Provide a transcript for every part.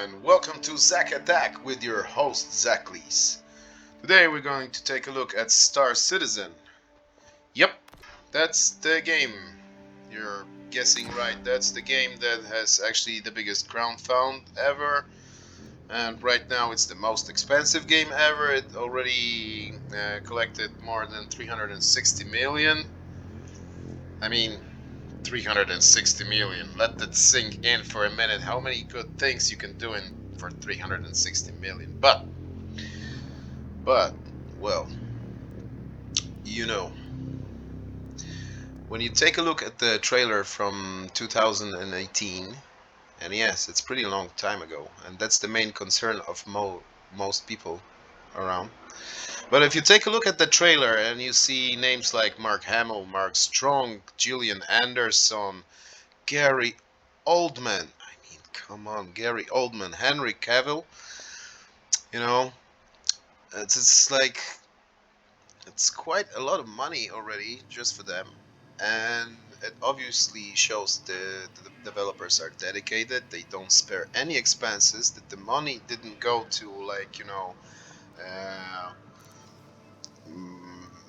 and welcome to Zack Attack with your host Zakleys. Today we're going to take a look at Star Citizen. Yep, that's the game. You're guessing right, that's the game that has actually the biggest ground found ever. And right now it's the most expensive game ever. It already collected more than 360 million. I mean, 360 million. Let that sink in for a minute. How many good things you can do in for 360 million. But well, you know, when you take a look at the trailer from 2018, and yes, it's pretty long time ago, and that's the main concern of most people around. But if you take a look at the trailer and you see names like Mark Hamill, Mark Strong, Gillian Anderson, Gary Oldman. I mean, come on, Gary Oldman, Henry Cavill. You know, it's like it's quite a lot of money already just for them, and it obviously shows the developers are dedicated. They don't spare any expenses. That the money didn't go to uh,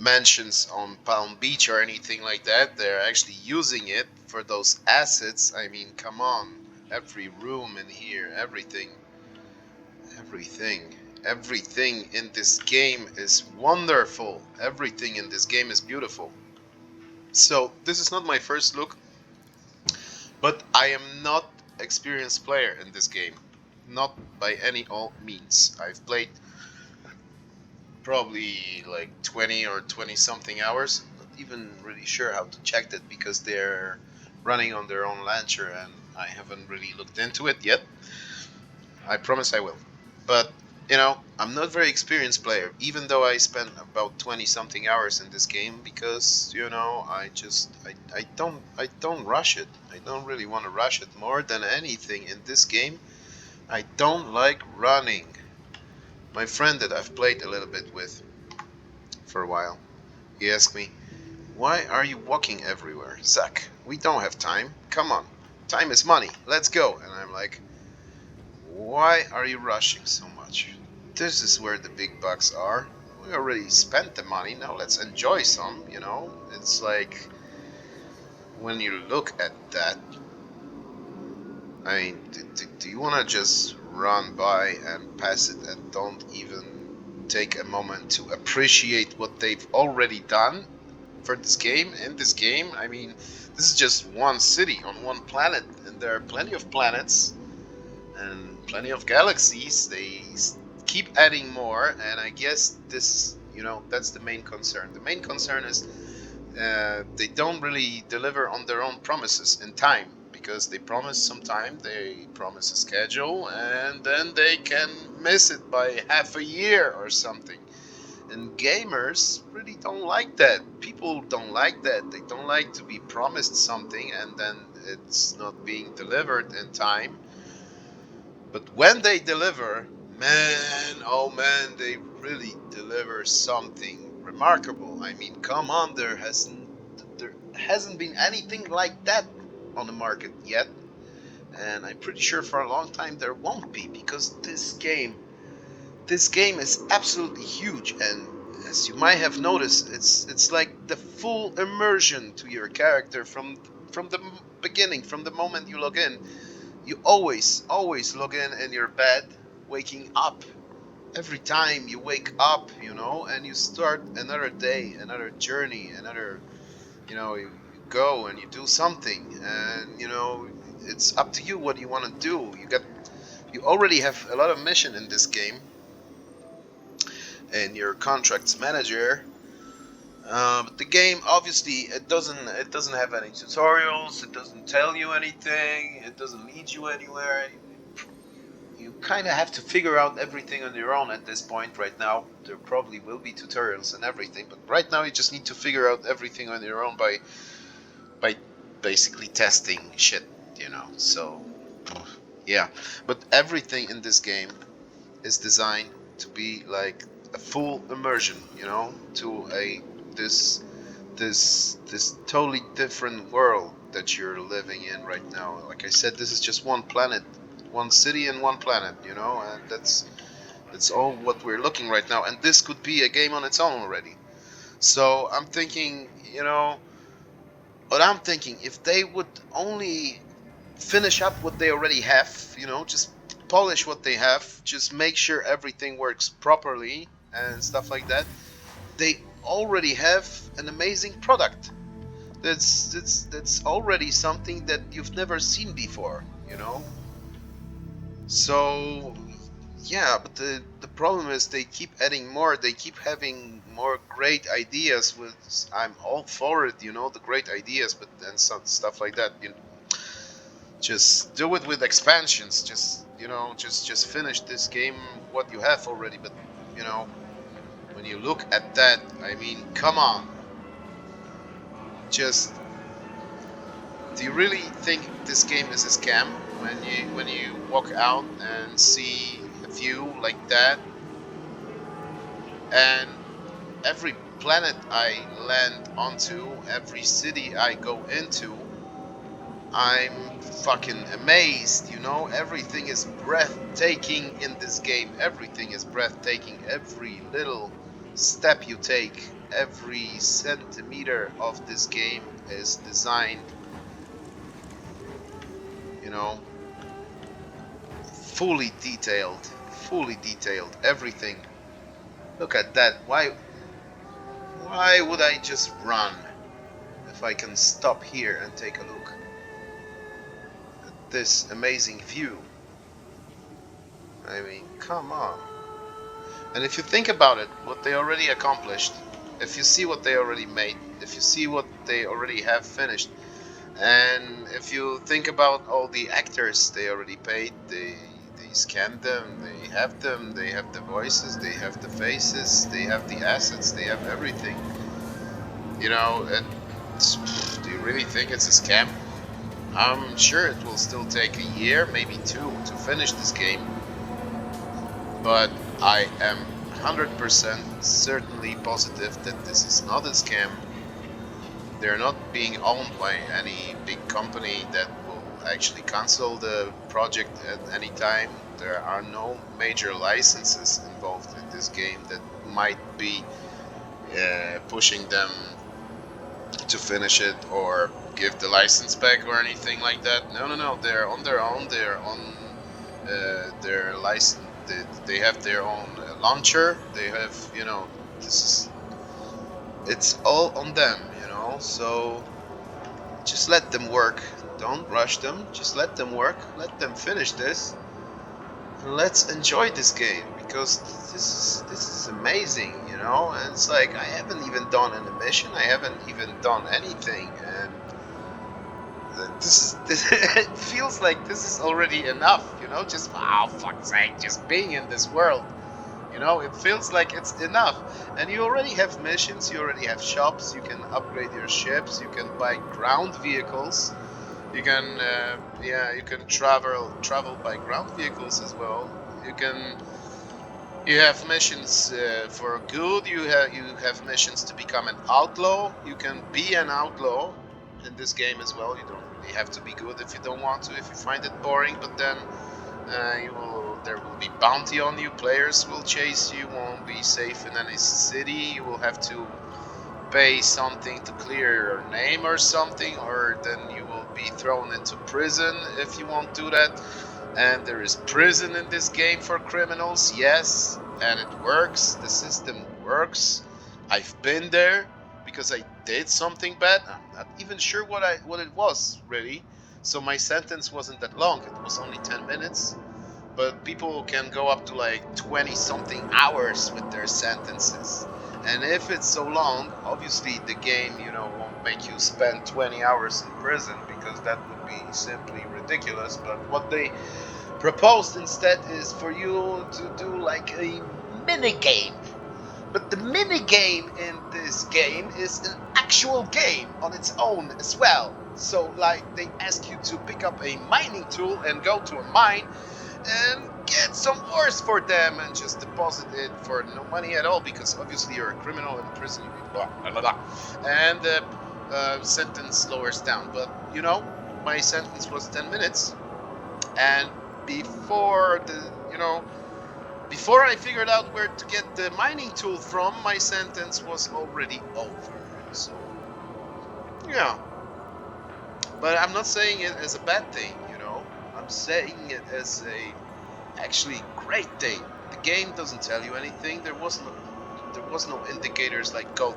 mansions on Palm Beach or anything like that. They're actually using it for those assets. I mean, come on. Every room in here, everything, everything in this game is wonderful. Everything in this game is beautiful. So, this is not my first look, but I am not experienced player in this game. Not by any all means. I've played probably like 20 or 20 something hours. Not even really sure how to check that because they're running on their own launcher and I haven't really looked into it yet. I promise I will. But I'm not very experienced player, even though I spent about 20 something hours in this game because I don't rush it. I don't really want to rush it more than anything in this game. I don't like running. My friend that I've played a little bit with for a while, he asked me, "Why are you walking everywhere, Zach? We don't have time. Come on. Time is money. Let's go." And I'm like, "Why are you rushing so much? This is where the big bucks are. We already spent the money. Now let's enjoy some, you know?" It's like when you look at that, I mean, do you want to just run by and pass it and don't even take a moment to appreciate what they've already done for this game? In this game, I mean, this is just one city on one planet, and there are plenty of planets and plenty of galaxies. They keep adding more, and I guess that's the main concern. The main concern is they don't really deliver on their own promises in time, because they promise some time, they promise a schedule, and then they can miss it by half a year or something. And gamers really don't like that. People don't like that. They don't like to be promised something and then it's not being delivered in time. But when they deliver, man, oh man, they really deliver something remarkable. I mean, come on, there hasn't been anything like that on the market yet, and I'm pretty sure for a long time there won't be, because this game is absolutely huge, and as you might have noticed, it's like the full immersion to your character from the beginning, from the moment you log in. You always log in your bed, waking up. Every time you wake up, and you start another day, another journey, you go and you do something, and it's up to you what you want to do. You already have a lot of mission in this game, and your contracts manager. But the game, obviously, it doesn't have any tutorials. It doesn't tell you anything. It doesn't lead you anywhere. You kind of have to figure out everything on your own at this point. Right now, there probably will be tutorials and everything, but right now you just need to figure out everything on your own by basically testing shit. So yeah, but everything in this game is designed to be like a full immersion, to this totally different world that you're living in right now. Like I said, this is just one planet one city and one planet, you know, and that's all what we're looking right now. And this could be a game on its own already. So I'm thinking, you know, what I'm thinking, if they would only finish up what they already have, you know, just polish what they have, just make sure everything works properly and stuff like that, they already have an amazing product. That's already something that you've never seen before, you know. So yeah, but the problem is they keep adding more. They keep having more great ideas. With I'm all for it, you know, the great ideas, but and some stuff like that. You just do it with expansions. Just you know, just finish this game what you have already. But you know, when you look at that, I mean, come on, just do you really think this game is a scam when you walk out and see a view like that? And every planet I land onto, every city I go into, I'm fucking amazed, you know? Everything is breathtaking in this game. Everything is breathtaking. Every little step you take, every centimeter of this game is designed, you know, fully detailed, everything. Look at that. Why would I just run if I can stop here and take a look at this amazing view? I mean, come on. And if you think about it, what they already accomplished, if you see what they already made, if you see what they already have finished, and if you think about all the actors they already paid, they scanned them, they have the voices, they have the faces, they have the assets, they have everything. You know, do you really think it's a scam? I'm sure it will still take a year, maybe two, to finish this game. But I am 100% certainly positive that this is not a scam. They're not being owned by any big company that will actually cancel the project at any time. There are no major licenses involved in this game that might be pushing them to finish it or give the license back or anything like that. No, no, no. They're on their own. They're on their license. They have their own launcher. They have, you know, it's all on them, you know. So just let them work. Don't rush them. Just let them work. Let them finish this. And let's enjoy this game because this is amazing, you know. And it's like I haven't even done an mission. I haven't even done anything, and it feels like this is already enough, you know. Just oh fuck's sake, just being in this world. You know, it feels like it's enough. And you already have missions, you already have shops, you can upgrade your ships, you can buy ground vehicles, you can, yeah, you can travel by ground vehicles as well. You have missions for good. You have missions to become an outlaw. You can be an outlaw in this game as well. You don't really have to be good if you don't want to. If you find it boring, but then there will be bounty on you. Players will chase you. You won't be safe in any city. You will have to pay something to clear your name or something, or then you will be thrown into prison if you won't do that. And there is prison in this game for criminals, yes, and it works. The system works. I've been there because I did something bad. I'm not even sure what it was really. So my sentence wasn't that long. It was only 10 minutes. But people can go up to like 20 something hours with their sentences. And if it's so long, obviously the game, you know, won't make you spend 20 hours in prison because that would be simply ridiculous. But what they proposed instead is for you to do like a mini game. But the mini game in this game is an actual game on its own as well. So like they ask you to pick up a mining tool and go to a mine and get some ores for them and just deposit it for no money at all because obviously you're a criminal in prison. Blah, blah, blah, blah. And the sentence lowers down. But you know, my sentence was 10 minutes and before before I figured out where to get the mining tool from, my sentence was already over. So, yeah. But I'm not saying it as a bad thing, I'm saying it as a actually great thing. The game doesn't tell you anything. There was no indicators like go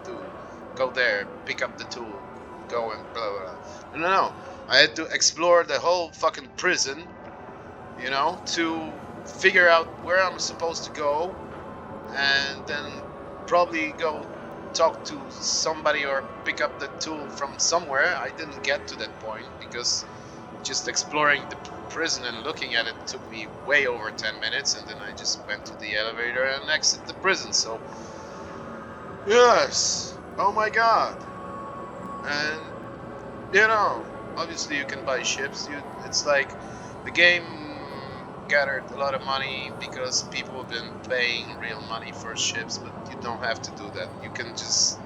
there, pick up the tool, go and blah blah blah. No. I had to explore the whole fucking prison, to figure out where I'm supposed to go, and then probably go talk to somebody or pick up the tool from somewhere. I didn't get to that point because just exploring the prison and looking at it took me way over 10 minutes, and then I just went to the elevator and exited the prison. So, yes, oh my god. And, obviously you can buy ships. It's like the game gathered a lot of money because people have been paying real money for ships, but you don't have to do that. You can just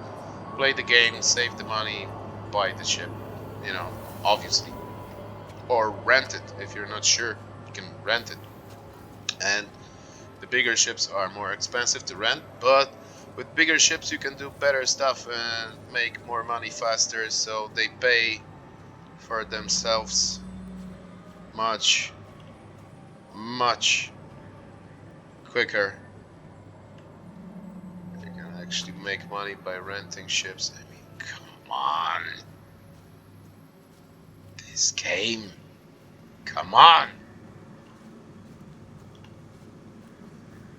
play the game, save the money, buy the ship, obviously. Or rent it if you're not sure. You can rent it. And the bigger ships are more expensive to rent, but with bigger ships you can do better stuff and make more money faster, so they pay for themselves much quicker. You can actually make money by renting ships. I mean, come on. This game. Come on.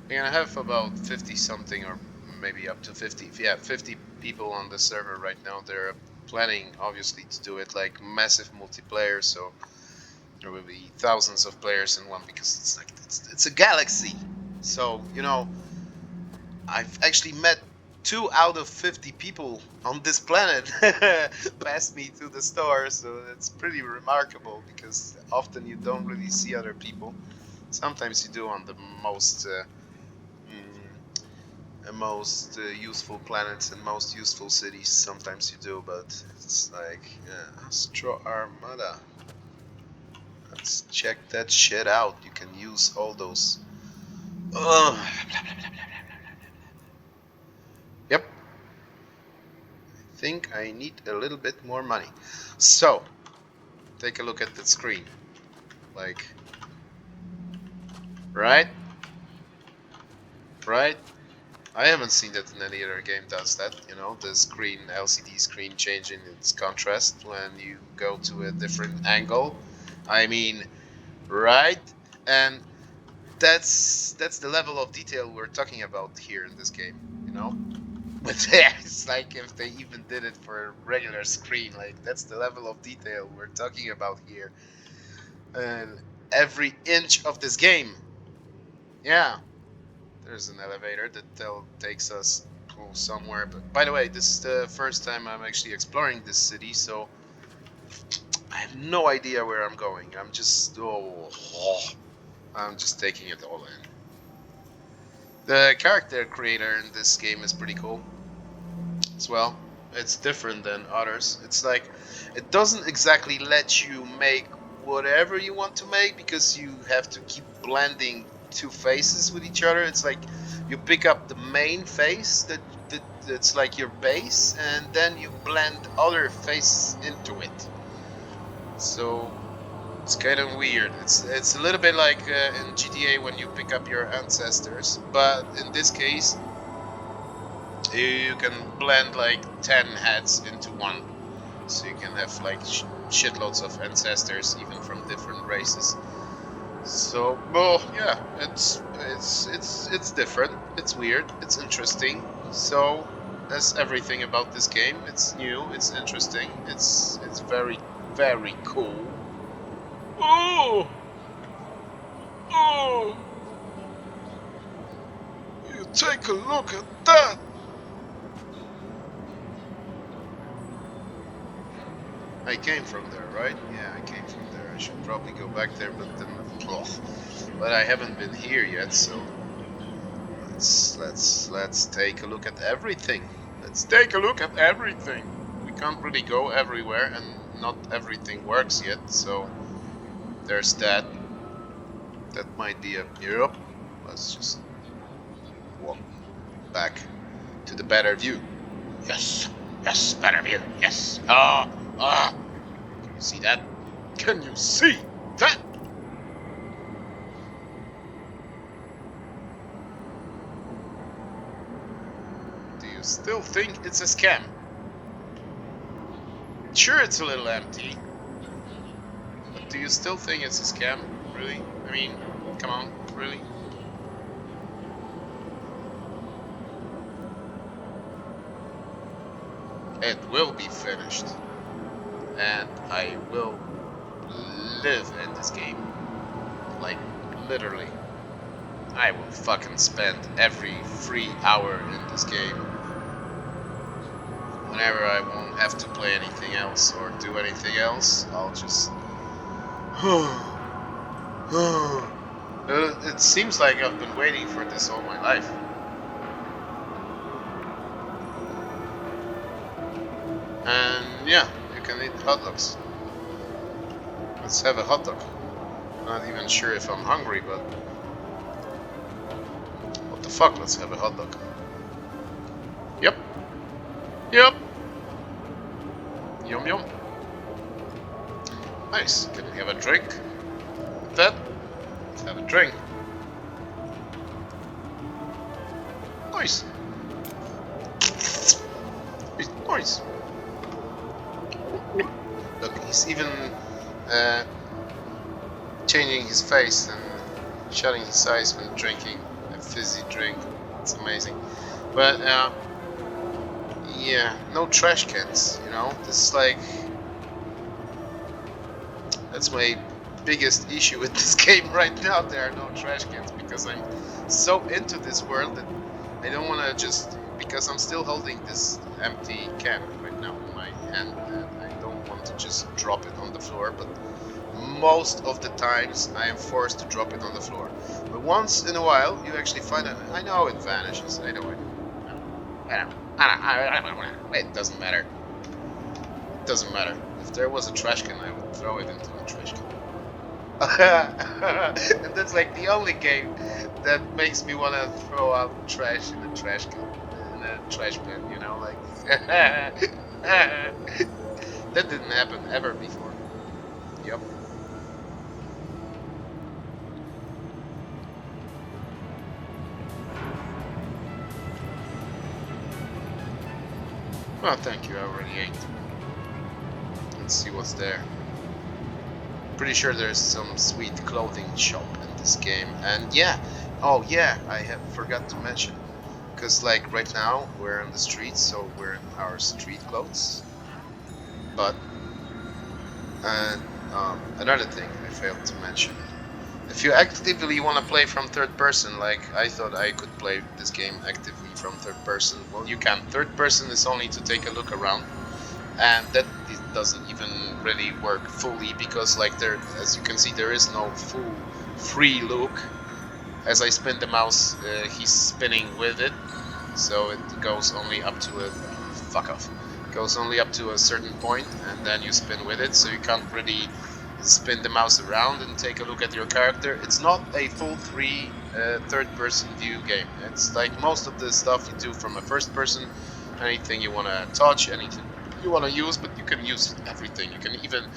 You're gonna have about 50 something, or maybe up to 50. Yeah, 50 people on the server right now. They're planning, obviously, to do it like massive multiplayer, so there will be thousands of players in one, because it's a galaxy. So, I've actually met 2 out of 50 people on this planet passed me to the store, so it's pretty remarkable, because often you don't really see other people. Sometimes you do on the most useful planets and most useful cities. Sometimes you do, but it's like, Astro Armada. Let's check that shit out. You can use all those. Yep. I think I need a little bit more money. So, take a look at the screen. Like, right? I haven't seen that in any other game does that, the screen, LCD screen changing its contrast when you go to a different angle. I mean, right? And that's the level of detail we're talking about here in this game, But yeah, it's like if they even did it for a regular screen, like that's the level of detail we're talking about here. And every inch of this game. Yeah. There's an elevator that takes us somewhere. But by the way, this is the first time I'm actually exploring this city, so I have no idea where I'm going. I'm just taking it all in. The character creator in this game is pretty cool as well. It's different than others. It's like it doesn't exactly let you make whatever you want to make, because you have to keep blending 2 faces with each other. It's like you pick up the main face that's like your base, and then you blend other faces into it. So it's kind of weird. It's a little bit like in GTA when you pick up your ancestors, but in this case you can blend like 10 heads into one. So you can have like shitloads of ancestors, even from different races. So, well, yeah, it's different. It's weird. It's interesting. So, as everything about this game, it's new. It's interesting. It's very, very cool. Oh, you take a look at that. I came from there, right? Yeah, I came from there. I should probably go back there, but then, but I haven't been here yet, so let's take a look at everything. Let's take a look at everything. We can't really go everywhere, and not everything works yet, so there's that. That might be a Europe. Let's just walk back to the better view. Yes, yes, better view. Yes. Can you see that? Can you see that? Do you still think it's a scam? Sure, it's a little empty. But do you still think it's a scam? Really? I mean, come on, really? It will be finished. And I will live in this game. Like, literally. I will fucking spend every free hour in this game. Whenever I won't have to play anything else or do anything else, I'll just... It seems like I've been waiting for this all my life. And yeah, you can eat hot dogs. Let's have a hot dog. Not even sure if I'm hungry, but... What the fuck, let's have a hot dog. Yep. Yep. Yum yum. Nice. Can we have a drink with that? Let's have a drink. Nice. Nice. Look, he's even changing his face and shutting his eyes when drinking a fizzy drink. It's amazing. But yeah, no trash cans, you know? This is like... That's my biggest issue with this game right now. There are no trash cans because I'm so into this world that I don't want to just... Because I'm still holding this empty can right now in my hand and I don't want to just drop it on the floor, but most of the times I am forced to drop it on the floor. But once in a while you actually find it. I know it vanishes. I know it. It doesn't matter. It doesn't matter. If there was a trash can, I would throw it into a trash can. And that's like the only game that makes me want to throw out trash in a trash can, in a trash bin, you know, like... That didn't happen ever before. Yep. Oh, thank you, I already ate. Let's see what's there. Pretty sure there's some sweet clothing shop in this game. And yeah, oh yeah, I have forgot to mention. Because like right now, we're on the streets, so we're in our street clothes. But, and another thing I failed to mention. If you actively want to play from third person, like I thought I could play this game actively from third person, well you can. Third person is only to take a look around, and that doesn't even really work fully because like there, as you can see, there is no full free look. As I spin the mouse, he's spinning with it, so it goes only up to a... fuck off. It goes only up to a certain point, and then you spin with it, so you can't really spin the mouse around and take a look at your character. It's not a full third-person view game. It's like most of the stuff you do from a first person, anything you want to touch, anything you want to use, but you can use everything. You can even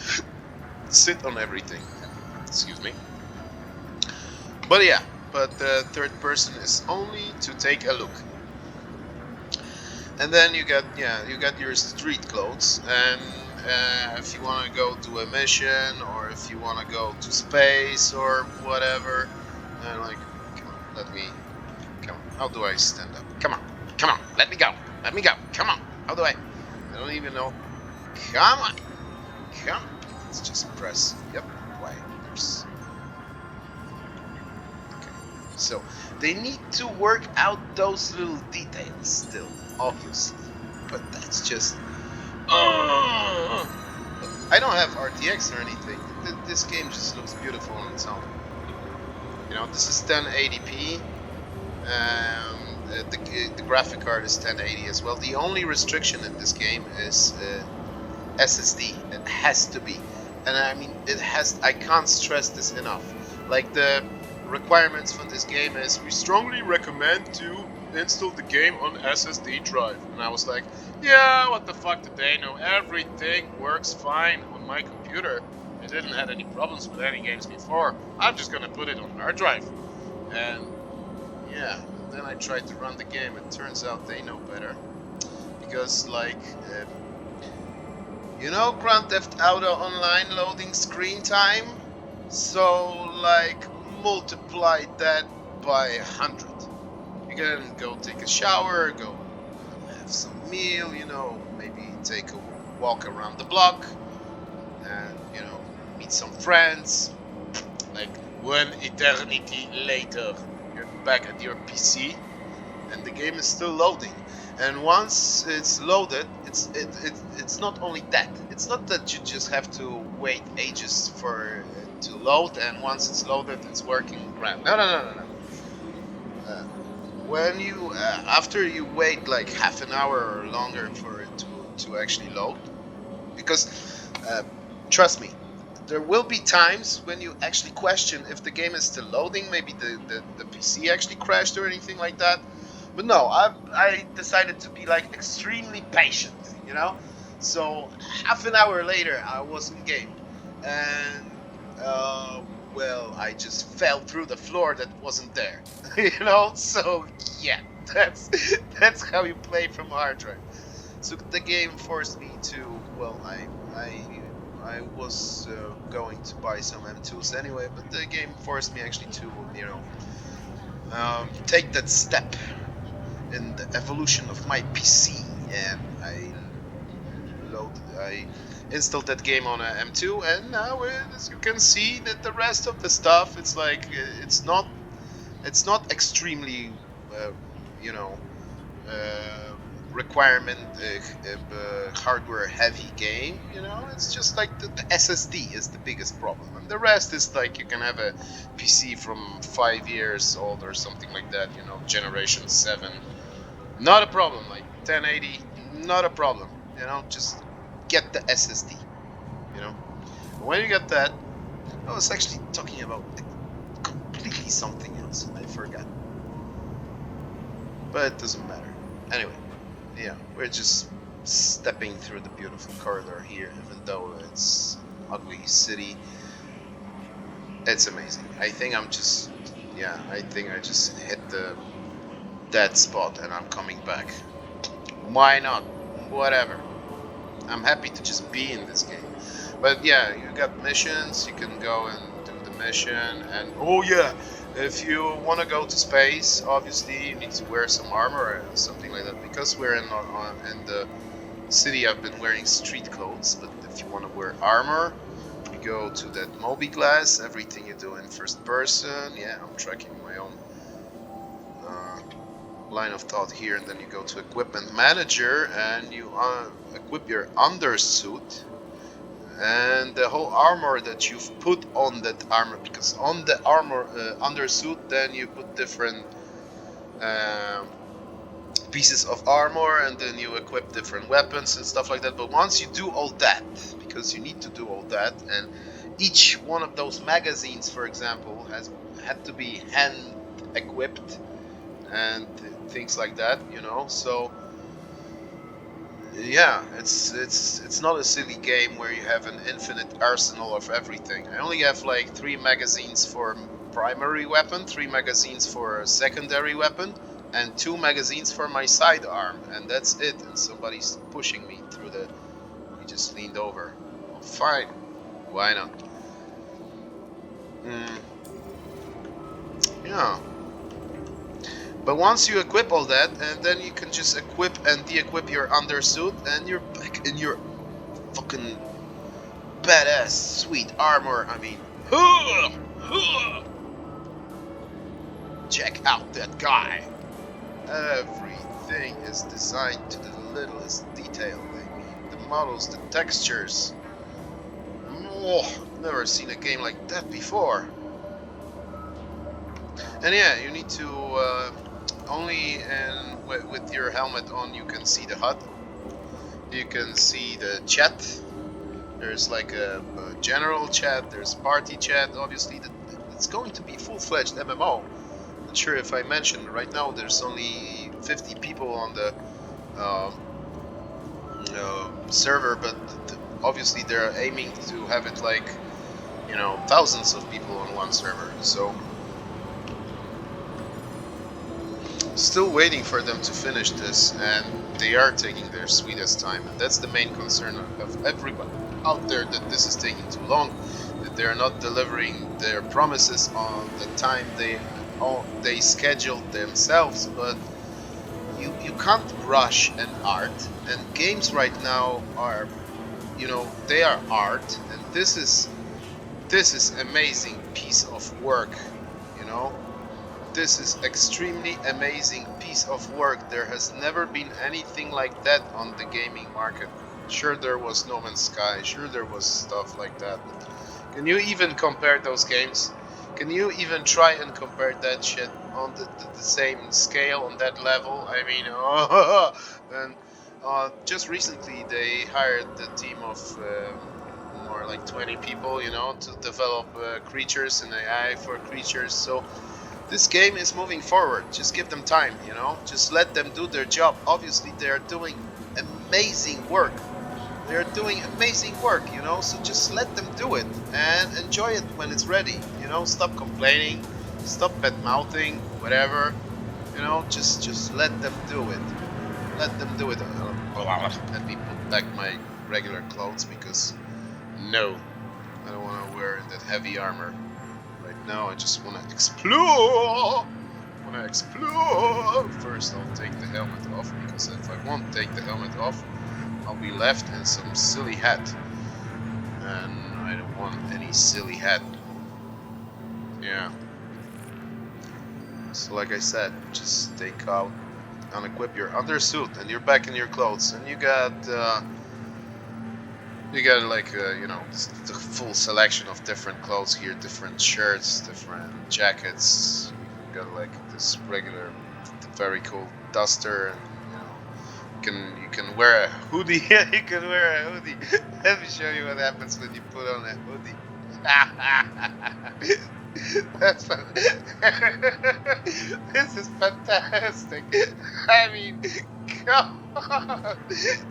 sit on everything. Excuse me. But yeah, but the third person is only to take a look. And then you got your street clothes, and if you want to go to a mission, or if you want to go to space or whatever, and like, come on, let me, come on, how do I stand up? Come on, let me go, come on, how do I don't even know, come on, let's just press, yep, why, there's, okay, so they need to work out those little details still, obviously, but that's just, I don't have RTX or anything. This game just looks beautiful on its own. You know, this is 1080p. The graphic card is 1080 as well. The only restriction in this game is SSD. It has to be, and I mean, it has. I can't stress this enough. Like the requirements for this game is we strongly recommend to install the game on SSD drive. And I was like, yeah, what the fuck did they know? Everything works fine on my computer. I didn't have any problems with any games before. I'm just gonna put it on hard drive. And yeah, then I tried to run the game. It turns out they know better. Because like, you know Grand Theft Auto Online loading screen time? So like multiply that by 100. You can go take a shower, go have some meal, you know, maybe take a walk around the block, and you know, meet some friends. Like one eternity later, you're back at your PC, and the game is still loading. And once it's loaded, it's not only that. It's not that you just have to wait ages for it to load, and once it's loaded, it's working grand. No, no, no, no, no. When you after you wait like half an hour or longer for it to actually load, because trust me, there will be times when you actually question if the game is still loading. Maybe the PC actually crashed or anything like that. But no, I decided to be like extremely patient, you know. So half an hour later, I was in game, and well, I just fell through the floor that wasn't there, you know. So yeah, that's that's how you play from hard drive. So the game forced me to, well, I was going to buy some M2s anyway, but the game forced me actually to, you know, take that step in the evolution of my PC, and I installed that game on a M2, and now as you can see that the rest of the stuff, it's like it's not extremely, you know, uh, requirement hardware heavy game. You know, it's just like the SSD is the biggest problem, and the rest is like you can have a PC from 5 years old or something like that. You know, generation 7, not a problem. Like 1080, not a problem. You know, just get the SSD. You know, when you get that, I was actually talking about completely something else. I forgot, but it doesn't matter. Anyway, yeah, we're just stepping through the beautiful corridor here, even though it's an ugly city. It's amazing. I think I'm just, yeah, I think I just hit the dead spot and I'm coming back. Why not? Whatever. I'm happy to just be in this game. But yeah, you got missions, you can go and do the mission, and oh yeah, if you want to go to space, obviously you need to wear some armor or something like that. Because we're in the city, I've been wearing street clothes, but if you want to wear armor, you go to that Moby Glass, everything you do in first person. Yeah, I'm tracking my own line of thought here, and then you go to equipment manager and you equip your undersuit and the whole armor that you've put on that armor, because on the armor undersuit then you put different pieces of armor, and then you equip different weapons and stuff like that. But once you do all that, because you need to do all that, and each one of those magazines, for example, had to be hand equipped and things like that, you know. So yeah, it's not a silly game where you have an infinite arsenal of everything. I only have like 3 magazines for primary weapon, 3 magazines for secondary weapon, and 2 magazines for my sidearm, and that's it. And somebody's pushing me through the. He just leaned over. Well, fine, why not? Yeah. But once you equip all that, and then you can just equip and de-equip your undersuit, and you're back in your fucking badass sweet armor. I mean, check out that guy. Everything is designed to the littlest detail. I mean, the models, the textures. Oh, never seen a game like that before. And yeah, you need to only with your helmet on you can see the HUD. You can see the chat. There's like a general chat. There's party chat. Obviously, it's going to be full-fledged MMO. Not sure if I mentioned, right now there's only 50 people on the um, server, but obviously they're aiming to have it like, you know, thousands of people on one server. So still waiting for them to finish this, and they are taking their sweetest time, and that's the main concern of everybody out there, that this is taking too long, that they're not delivering their promises on the time they scheduled themselves. But you can't rush an art, and games right now are, you know, they are art, and this is amazing piece of work, you know. This is extremely amazing piece of work. There has never been anything like that on the gaming market. Sure, there was No Man's Sky, sure there was stuff like that, but can you even compare those games? Can you even try and compare that shit on the same scale, on that level? I mean, and just recently they hired the team of more like 20 people, you know, to develop creatures and AI for creatures. So this game is moving forward. Just give them time, you know? Just let them do their job. Obviously, they are doing amazing work. They are doing amazing work, you know? So just let them do it and enjoy it when it's ready, you know? Stop complaining, stop bad-mouthing, whatever, you know? Just let them do it. Let them do it. Let me put back my regular clothes, because no, I don't want to wear that heavy armor. Right now I just want to explore. First I'll take the helmet off, because if I won't take the helmet off, I'll be left in some silly hat, and I don't want any silly hat. Yeah. So like I said, just take out, unequip your undersuit, and you're back in your clothes, and you got like you know, the full selection of different clothes here, different shirts, different jackets. You got like this regular, very cool duster, and you know, you can wear a hoodie. You can wear a hoodie. Let me show you what happens when you put on a hoodie. That's fun. This is fantastic. I mean, come on.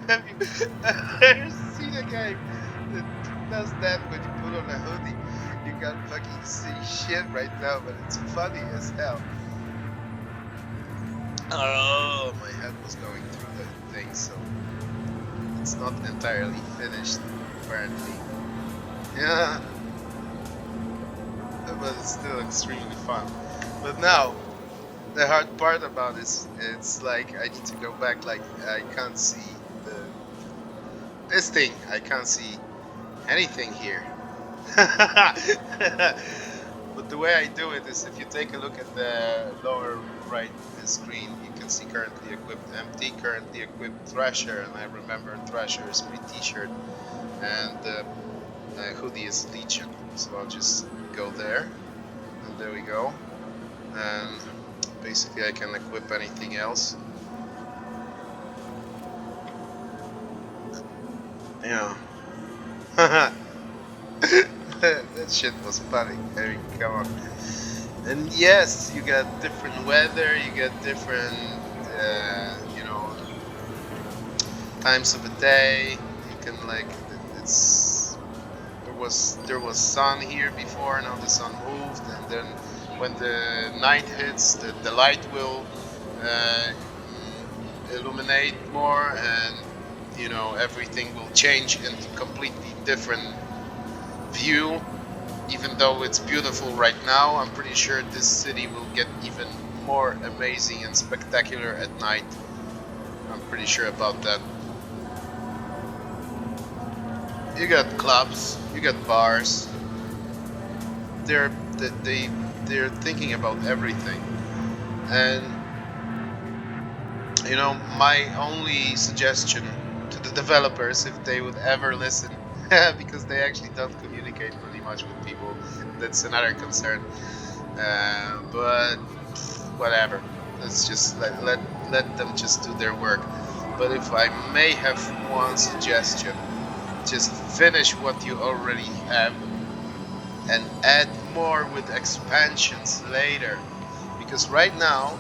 Have you ever seen a guy that does that when you put on a hoodie? You can't fucking see shit right now, but it's funny as hell. Oh, my head was going through the thing, so it's not entirely finished, apparently. Yeah. But it's still extremely fun. But now, the hard part about this, it's like I need to go back, like I can't see this thing. I can't see anything here. But the way I do it is, if you take a look at the lower right screen, you can see currently equipped empty, currently equipped Thrasher, and I remember Thrasher is my t-shirt, and hoodie is Legion. So I'll just go there, and there we go, and basically I can equip anything else. Yeah. That shit was funny. I mean, come on. And yes, you got different weather, you got different you know, times of the day. You can like, it's there was sun here before, now the sun moved, and then when the night hits, the light will illuminate more, and you know, everything will change into completely different view. Even though it's beautiful right now, I'm pretty sure this city will get even more amazing and spectacular at night. I'm pretty sure about that. You got clubs, you got bars. They're thinking about everything, and you know, my only suggestion to the developers, if they would ever listen, because they actually don't communicate really much with people, that's another concern. But whatever, let's just let them just do their work. But if I may have one suggestion, just finish what you already have and add more with expansions later, because right now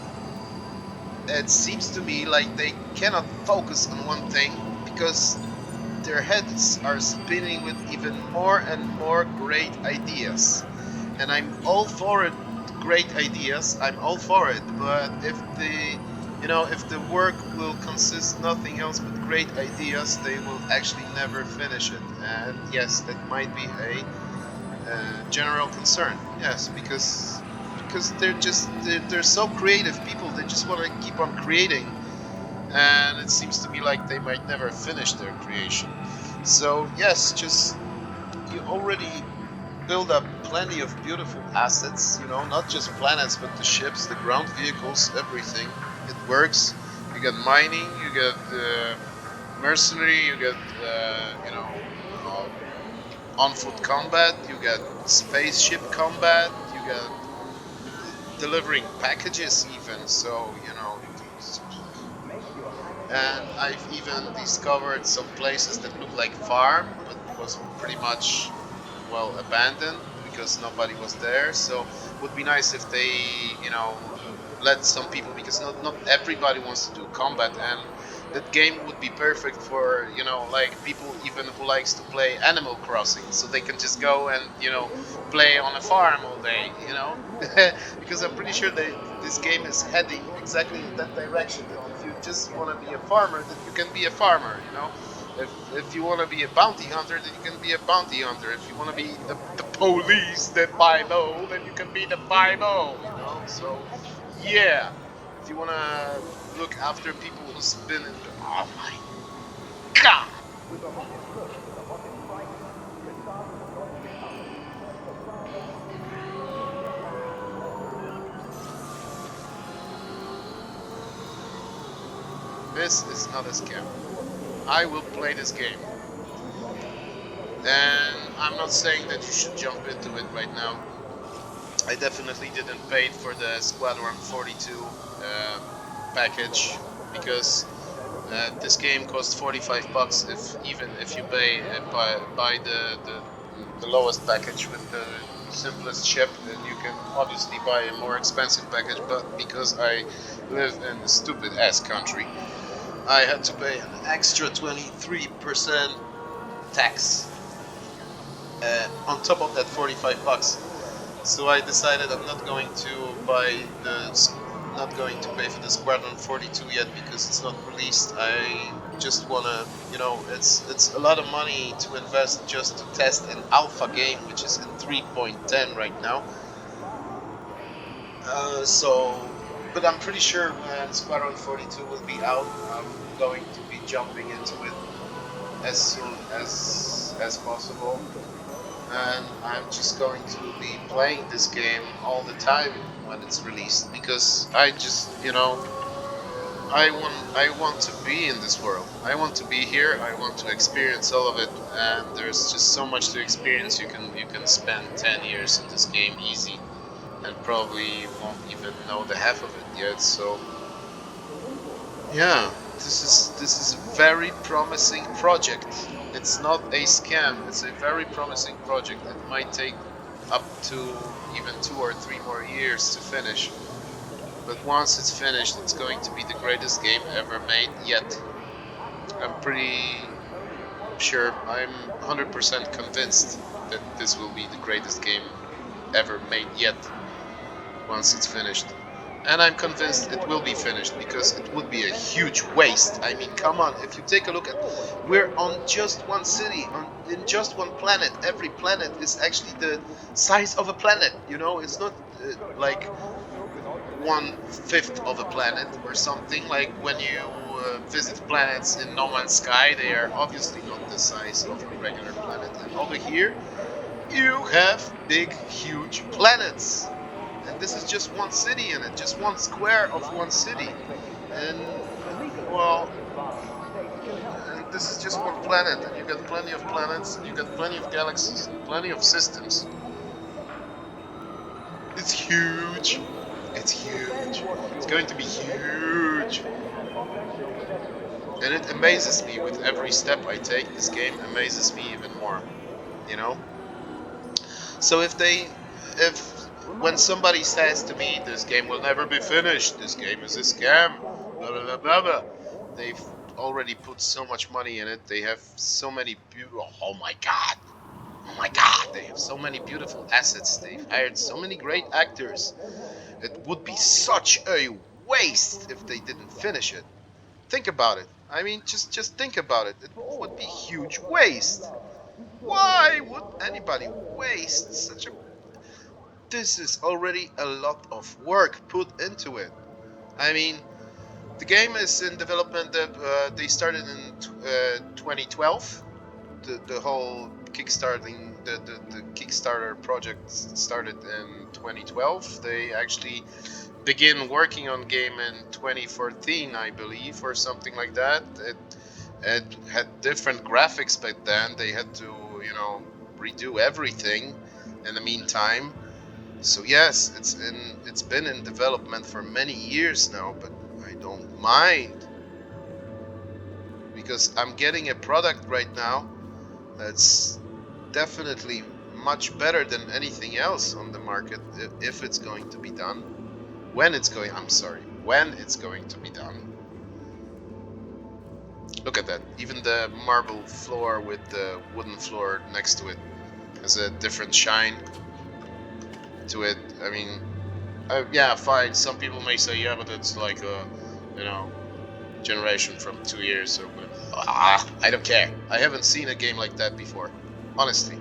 it seems to me like they cannot focus on one thing because their heads are spinning with even more and more great ideas. And I'm all for it, great ideas, I'm all for it, but if the work will consist nothing else but great ideas, they will actually never finish it. And yes, that might be a general concern. Yes, because they're so creative people. They just want to keep on creating, and it seems to me like they might never finish their creation. So yes, just you already build up plenty of beautiful assets. Not just planets, but the ships, the ground vehicles, everything. It works. You get mining, you get mercenary, you get uh, on foot combat, you get spaceship combat, you get delivering packages even. So and I've even discovered some places that look like farm, but was pretty much abandoned because nobody was there. So it would be nice if they let some people, because not everybody wants to do combat, and that game would be perfect for like people even who likes to play Animal Crossing, so they can just go and play on a farm all day, because I'm pretty sure this game is heading exactly in that direction. That if you just want to be a farmer, that you can be a farmer, if you want to be a bounty hunter, then you can be a bounty hunter. If you want to be the police that buy low, then you can be the buy low, So, yeah. If you want to look after people who spin in the... Oh my god! This is not a scam. I will play this game. And I'm not saying that you should jump into it right now. I definitely didn't pay for the Squadron 42 package, because this game costs 45 bucks if you buy the lowest package with the simplest ship. And you can obviously buy a more expensive package, but because I live in a stupid ass country, I had to pay an extra 23% tax on top of that 45 bucks. So I decided I'm not going to not going to pay for the Squadron 42 yet, because it's not released. I just wanna, it's a lot of money to invest just to test an alpha game, which is in 3.10 right now. But I'm pretty sure when Squadron 42 will be out, I'm going to be jumping into it as soon as possible. And I'm just going to be playing this game all the time when it's released, because I just I want to be in this world. I want to be here. I want to experience all of it, and there's just so much to experience. You can spend 10 years in this game easy, and probably won't even know the half of it yet. So yeah, this is a very promising project. It's not a scam. It's a very promising project. It might take up to even 2 or 3 more years to finish. But once it's finished, it's going to be the greatest game ever made yet. I'm pretty sure, I'm 100% convinced that this will be the greatest game ever made yet once it's finished. And I'm convinced it will be finished, because it would be a huge waste. I mean, come on, if you take a look at, we're on just one city, in just one planet. Every planet is actually the size of a planet, it's not like 1/5 of a planet or something. Like when you visit planets in No Man's Sky, they are obviously not the size of a regular planet. And over here, you have big, huge planets. And this is just one city in it, just one square of one city. And, well, and this is just one planet, and you got plenty of planets, and you got plenty of galaxies, and plenty of systems. It's huge. It's huge. It's going to be huge. And it amazes me with every step I take. This game amazes me even more, you know? So if they if when somebody says to me, "This game will never be finished. This game is a scam," blah blah blah blah blah, they've already put so much money in it. They have so many beautiful. Oh my god! Oh my god! They have so many beautiful assets. They've hired so many great actors. It would be such a waste if they didn't finish it. Think about it. I mean, just think about it. It would be huge waste. Why would anybody waste such a? This is already a lot of work put into it. I mean, the game is in development. They started in 2012. The whole the Kickstarter project started in 2012. They actually begin working on game in 2014, I believe, or something like that. It had different graphics back then. They had to, redo everything in the meantime. So yes, it's been in development for many years now, but I don't mind because I'm getting a product right now that's definitely much better than anything else on the market if it's going to be done. When it's going to be done. Look at that. Even the marble floor with the wooden floor next to it has a different shine to it. I mean, yeah, fine. Some people may say, yeah, but it's like a, generation from 2 years or whatever. I don't care. I haven't seen a game like that before. Honestly,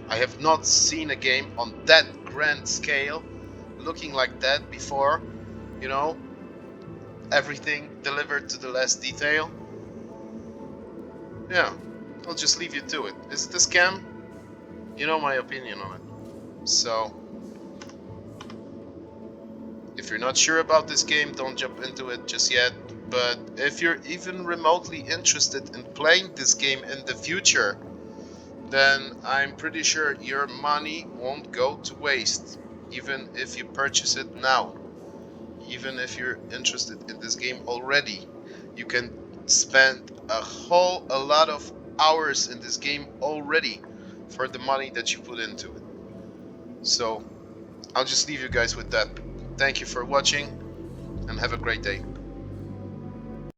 I have not seen a game on that grand scale looking like that before. Everything delivered to the last detail. Yeah, I'll just leave you to it. Is it a scam? You know my opinion on it. So, if you're not sure about this game, don't jump into it just yet. But if you're even remotely interested in playing this game in the future, then I'm pretty sure your money won't go to waste, even if you purchase it now. Even if you're interested in this game already, you can spend a lot of hours in this game already for the money that you put into it. So I'll just leave you guys with that. Thank you for watching and have a great day.